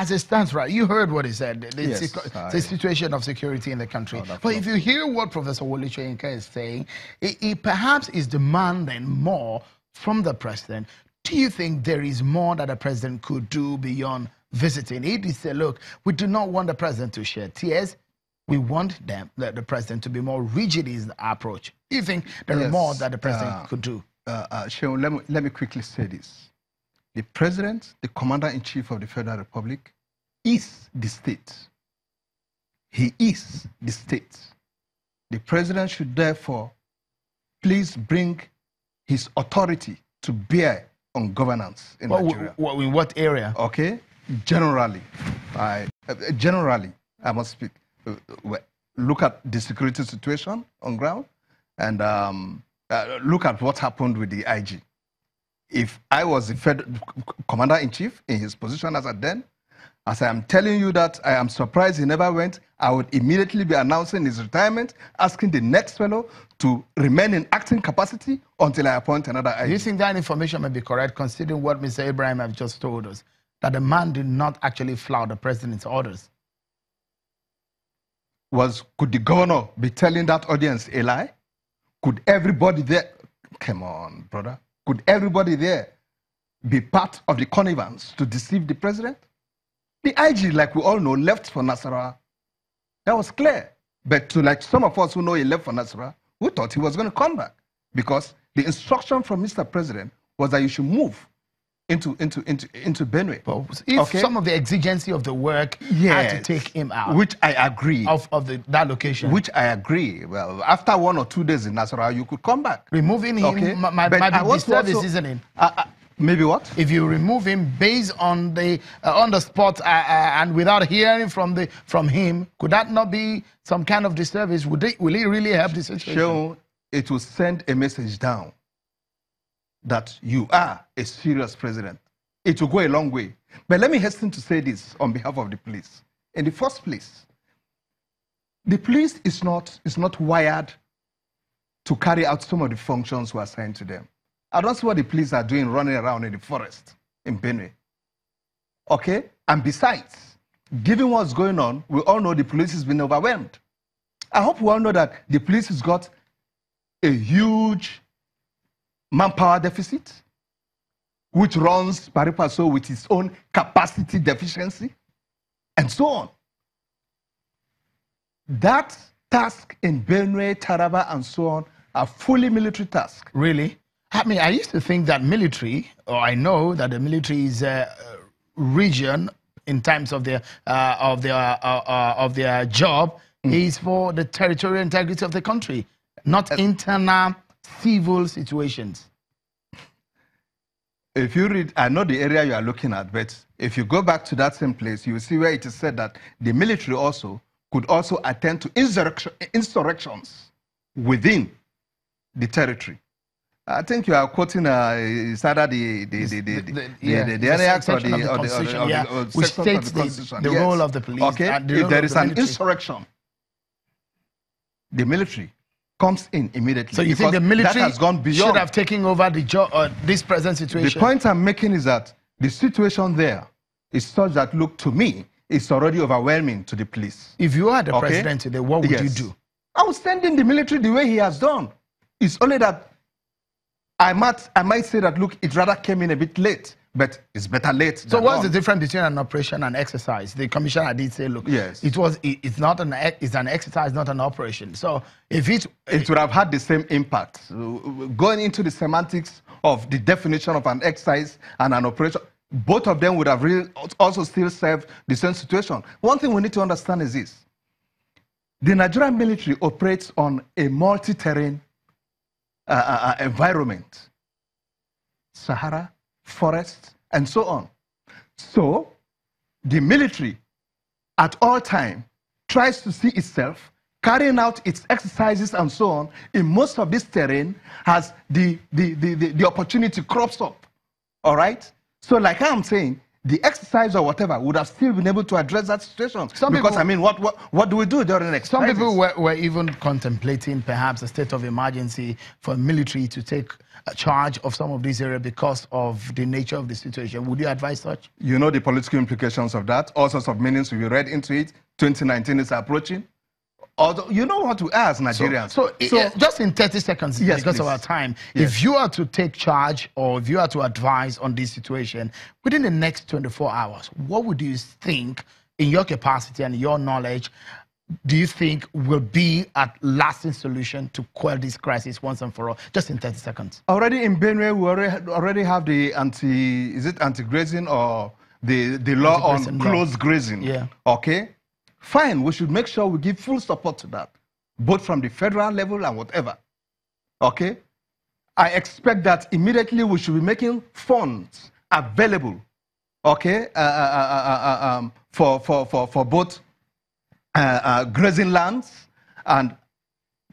as it stands, right, you heard what he said. Yes, The situation of security in the country. But if you hear what Professor Wole Soyinka is saying, he perhaps is demanding more from the president. Do you think there is more that the president could do beyond visiting? He did say, look, we do not want the president to shed tears. We want the president to be more rigid in his approach. Do you think there is more that the president could do? Sheon, let me quickly say this. The president, the commander-in-chief of the Federal Republic, is the state. He is the state. The president should therefore please bring his authority to bear on governance in Nigeria. In what area? Okay, generally, I must speak. Look at the security situation on ground, and look at what happened with the IG. If I was the Fed commander-in-chief in his position as at then, as I am telling you that I am surprised he never went, I would immediately be announcing his retirement, asking the next fellow to remain in acting capacity until I appoint another IG. Do you think that information may be correct, considering what Mr. Ibrahim have just told us, that the man did not actually flout the president's orders? Could the governor be telling that audience a lie? Could everybody there, come on, brother, could everybody there be part of the connivance to deceive the president? The IG, like we all know, left for Nasarawa. That was clear. But to like some of us who know he left for Nasarawa, we thought he was going to come back, because the instruction from Mr. President was that you should move into Benue. But if some of the exigency of the work had to take him out, which I agree, of that location, which I agree. Well, after 1 or 2 days in Nasarawa, you could come back. Removing him might be disservice, isn't it? Maybe what? If you remove him based on the spot and without hearing from him, could that not be some kind of disservice? Will he really help the situation? Sure, it will send a message down that you are a serious president. It will go a long way. But let me hasten to say this on behalf of the police. In the first place, the police is not wired to carry out some of the functions we are assigned to them. I don't see what the police are doing running around in the forest in Benue. Okay? And besides, given what's going on, we all know the police has been overwhelmed. I hope we all know that the police has got a huge manpower deficit, which runs pari passu with its own capacity deficiency, and so on. That task in Benue, Taraba, and so on are fully military tasks. Really? I mean, I used to think that military, or I know that the military is a region in terms of their job is for the territorial integrity of the country, not internal civil situations. If you read, I know the area you are looking at, but if you go back to that same place, you will see where it is said that the military also could also attend to insurrections within the territory. I think you are quoting it's either the annex or the Constitution, which states the role of the police. Okay, if there is an insurrection, the military comes in immediately. So you think the military has gone beyond, should have taken over the job, this present situation? The point I'm making is that the situation there is such that, look, to me, it's already overwhelming to the police. If you are the president today, what would you do? I would send in the military the way he has done. It's only that I might say that, look, it rather came in a bit late, but it's better late than So what's wrong. the difference between an operation and exercise? The commissioner did say, look, yes, it's an exercise, not an operation. So if it would have had the same impact. Going into the semantics of the definition of an exercise and an operation, both of them would have really also still served the same situation. One thing we need to understand is this: the Nigerian military operates on a multi-terrain environment, Sahara, forests, and so on. So the military at all time tries to see itself carrying out its exercises and so on in most of this terrain as the opportunity crops up. All right? So like I'm saying, the exercise or whatever would have still been able to address that situation. Because, I mean, what do we do during the exercise? Some people were even contemplating perhaps a state of emergency for military to take charge of some of these areas because of the nature of the situation. Would you advise such? You know the political implications of that. All sorts of meanings will be read into it. 2019 is approaching. Although, you know what to ask Nigerians. So just in 30 seconds, yes, because please. of our time, yes. if you are to take charge or if you are to advise on this situation within the next 24 hours, what would you think, in your capacity and your knowledge, do you think will be a lasting solution to quell this crisis once and for all? Just in 30 seconds. Already in Benue, we already have the anti-grazing or the law on closed grazing. Yeah. Okay? Fine, we should make sure we give full support to that, both from the federal level and whatever. Okay? I expect that immediately we should be making funds available, okay, for both grazing lands and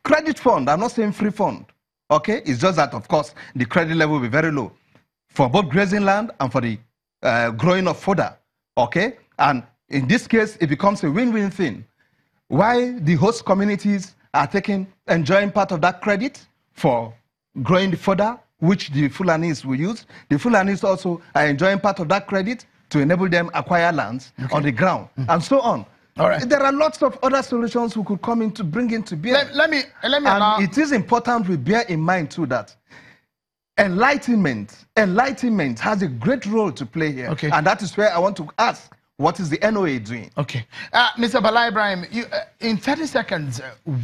credit fund. I'm not saying free fund, okay? It's just that, of course, the credit level will be very low for both grazing land and for the growing of fodder, okay? And in this case, it becomes a win-win thing. Why the host communities are enjoying part of that credit for growing the fodder, which the Fulanis will use. The Fulanis also are enjoying part of that credit to enable them acquire lands on the ground, and so on. All right. There are lots of other solutions we could come in to bring into bear. Let me and it is important we bear in mind too that enlightenment has a great role to play here. Okay. And that is where I want to ask, what is the NOA doing? Okay. Mr. Bala Ibrahim, in 30 seconds,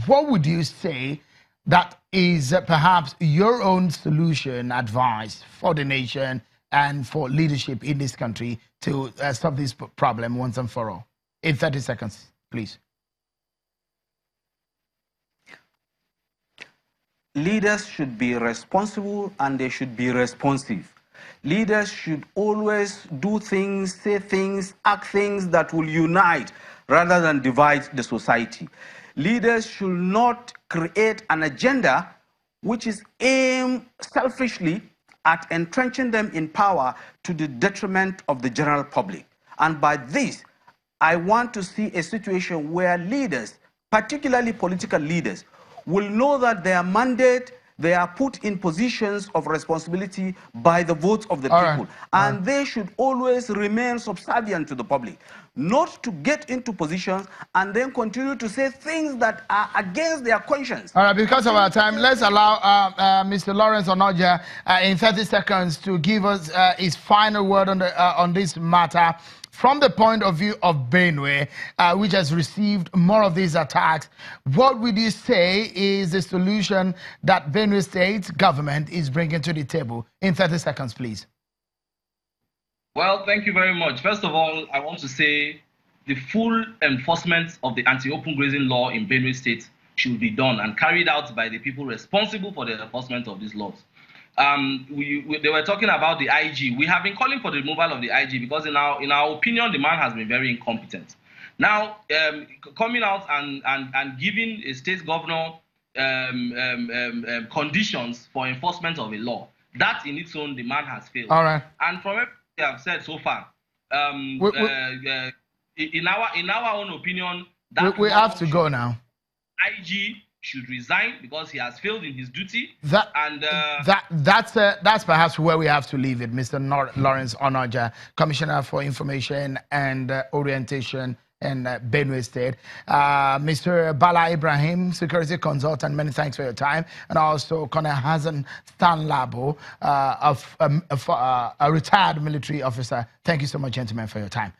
what would you say that is perhaps your own solution, advice for the nation and for leadership in this country to solve this problem once and for all? In 30 seconds, please. Leaders should be responsible and they should be responsive. Leaders should always do things, say things, act things that will unite rather than divide the society. Leaders should not create an agenda which is aimed selfishly at entrenching them in power to the detriment of the general public. And by this, I want to see a situation where leaders, particularly political leaders, will know that their mandate, they are put in positions of responsibility by the votes of the people. And they should always remain subservient to the public, not to get into positions and then continue to say things that are against their conscience. All right, because of our time, let's allow Mr. Lawrence Onoja in 30 seconds to give us his final word on this matter. From the point of view of Benue, which has received more of these attacks, what would you say is the solution that Benue State government is bringing to the table? In 30 seconds, please. Well, thank you very much. First of all, I want to say the full enforcement of the anti-open grazing law in Benue State should be done and carried out by the people responsible for the enforcement of these laws. They were talking about the IG. We have been calling for the removal of the IG because in our opinion, the man has been very incompetent. Now, coming out and giving a state governor conditions for enforcement of a law, that in its own, the man has failed. All right. And from everything I have said so far, in our own opinion, that we have to go now. IG should resign because he has failed in his duty. That's perhaps where we have to leave it. Mr. Lawrence Onoja, Commissioner for Information and Orientation in Benue State. Mr. Bala Ibrahim, Security Consultant, many thanks for your time. And also Colonel Hassan Stanlabo, a retired military officer. Thank you so much, gentlemen, for your time.